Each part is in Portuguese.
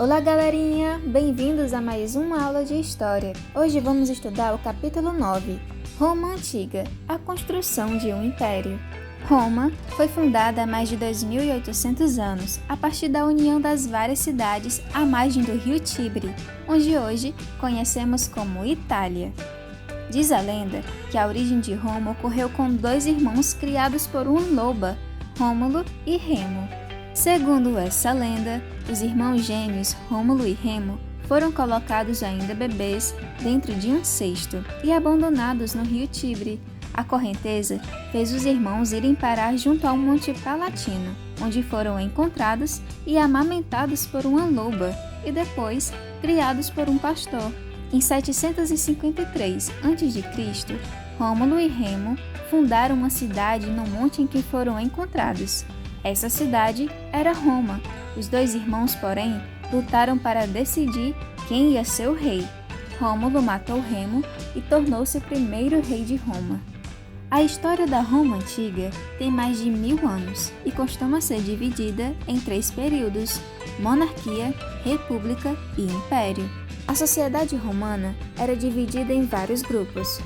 Olá galerinha, bem-vindos a mais uma aula de História. Hoje vamos estudar o capítulo 9, Roma Antiga, a construção de um império. Roma foi fundada há mais de 2.800 anos, a partir da união das várias cidades à margem do rio Tibre, onde hoje conhecemos como Itália. Diz a lenda que a origem de Roma ocorreu com dois irmãos criados por uma loba, Rômulo e Remo. Segundo essa lenda, os irmãos gêmeos Rômulo e Remo foram colocados ainda bebês dentro de um cesto e abandonados no rio Tibre. A correnteza fez os irmãos irem parar junto ao Monte Palatino, onde foram encontrados e amamentados por uma loba e depois criados por um pastor. Em 753 a.C., Rômulo e Remo fundaram uma cidade no monte em que foram encontrados. Essa cidade era Roma. Os dois irmãos, porém, lutaram para decidir quem ia ser o rei. Rômulo matou Remo e tornou-se o primeiro rei de Roma. A história da Roma Antiga tem mais de 1000 anos e costuma ser dividida em 3 períodos: monarquia, república e império. A sociedade romana era dividida em vários grupos.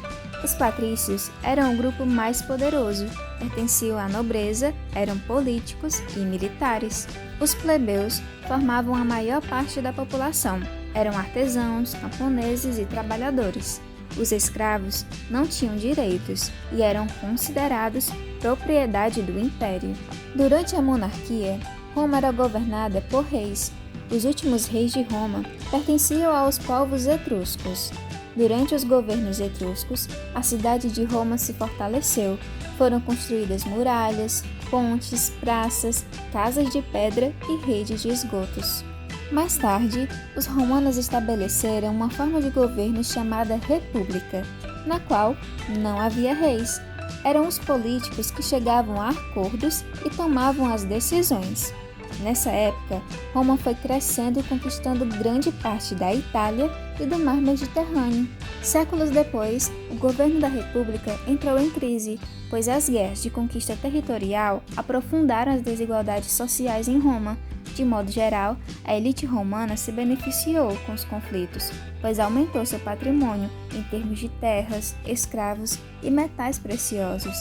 Os patrícios eram o grupo mais poderoso, pertenciam à nobreza, eram políticos e militares. Os plebeus formavam a maior parte da população, eram artesãos, camponeses e trabalhadores. Os escravos não tinham direitos e eram considerados propriedade do império. Durante a monarquia, Roma era governada por reis. Os últimos reis de Roma pertenciam aos povos etruscos. Durante os governos etruscos, a cidade de Roma se fortaleceu. Foram construídas muralhas, pontes, praças, casas de pedra e redes de esgotos. Mais tarde, os romanos estabeleceram uma forma de governo chamada república, na qual não havia reis. Eram os políticos que chegavam a acordos e tomavam as decisões. Nessa época, Roma foi crescendo e conquistando grande parte da Itália e do Mar Mediterrâneo. Séculos depois, o governo da República entrou em crise, pois as guerras de conquista territorial aprofundaram as desigualdades sociais em Roma. De modo geral, a elite romana se beneficiou com os conflitos, pois aumentou seu patrimônio em termos de terras, escravos e metais preciosos.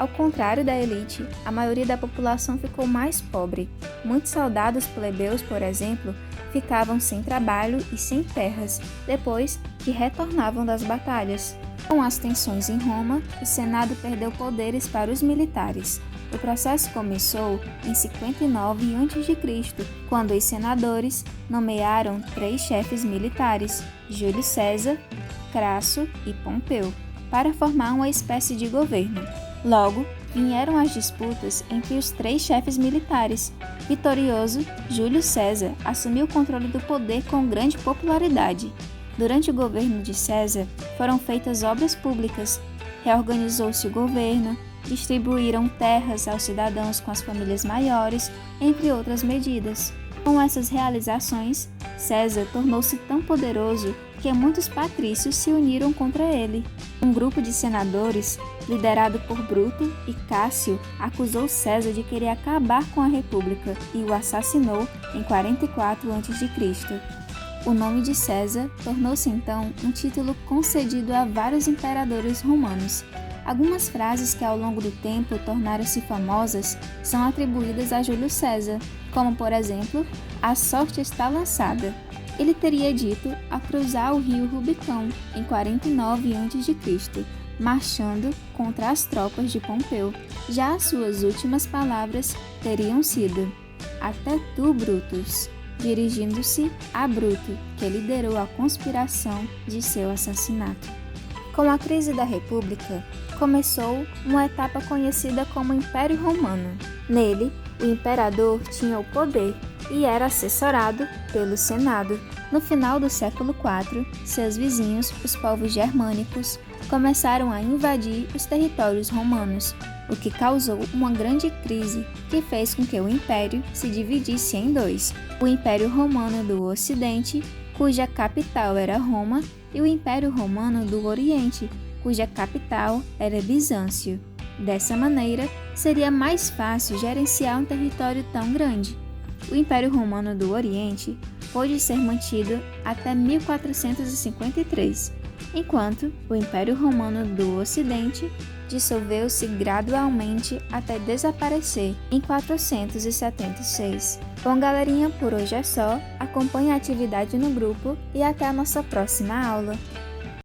Ao contrário da elite, a maioria da população ficou mais pobre. Muitos soldados plebeus, por exemplo, ficavam sem trabalho e sem terras, depois que retornavam das batalhas. Com as tensões em Roma, o Senado perdeu poderes para os militares. O processo começou em 59 a.C., quando os senadores nomearam 3 chefes militares, Júlio César, Crasso e Pompeu, para formar uma espécie de governo. Logo, vieram as disputas entre os 3 chefes militares. Vitorioso, Júlio César assumiu o controle do poder com grande popularidade. Durante o governo de César, foram feitas obras públicas, reorganizou-se o governo, distribuíram terras aos cidadãos com as famílias maiores, entre outras medidas. Com essas realizações, César tornou-se tão poderoso que muitos patrícios se uniram contra ele. Um grupo de senadores, liderado por Bruto e Cássio, acusou César de querer acabar com a República e o assassinou em 44 a.C. O nome de César tornou-se então um título concedido a vários imperadores romanos. Algumas frases que ao longo do tempo tornaram-se famosas são atribuídas a Júlio César, como por exemplo, "A sorte está lançada". Ele teria dito ao cruzar o rio Rubicão em 49 a.C., marchando contra as tropas de Pompeu. Já as suas últimas palavras teriam sido "Até tu, Brutus", dirigindo-se a Bruto, que liderou a conspiração de seu assassinato. Com a crise da República, começou uma etapa conhecida como Império Romano. Nele, o imperador tinha o poder e era assessorado pelo Senado. No final do século IV, seus vizinhos, os povos germânicos, começaram a invadir os territórios romanos, o que causou uma grande crise que fez com que o império se dividisse em 2: o Império Romano do Ocidente, cuja capital era Roma, e o Império Romano do Oriente, cuja capital era Bizâncio. Dessa maneira, seria mais fácil gerenciar um território tão grande. O Império Romano do Oriente pôde ser mantido até 1453, enquanto o Império Romano do Ocidente dissolveu-se gradualmente até desaparecer em 476. Bom, galerinha, por hoje é só. Acompanhe a atividade no grupo e até a nossa próxima aula.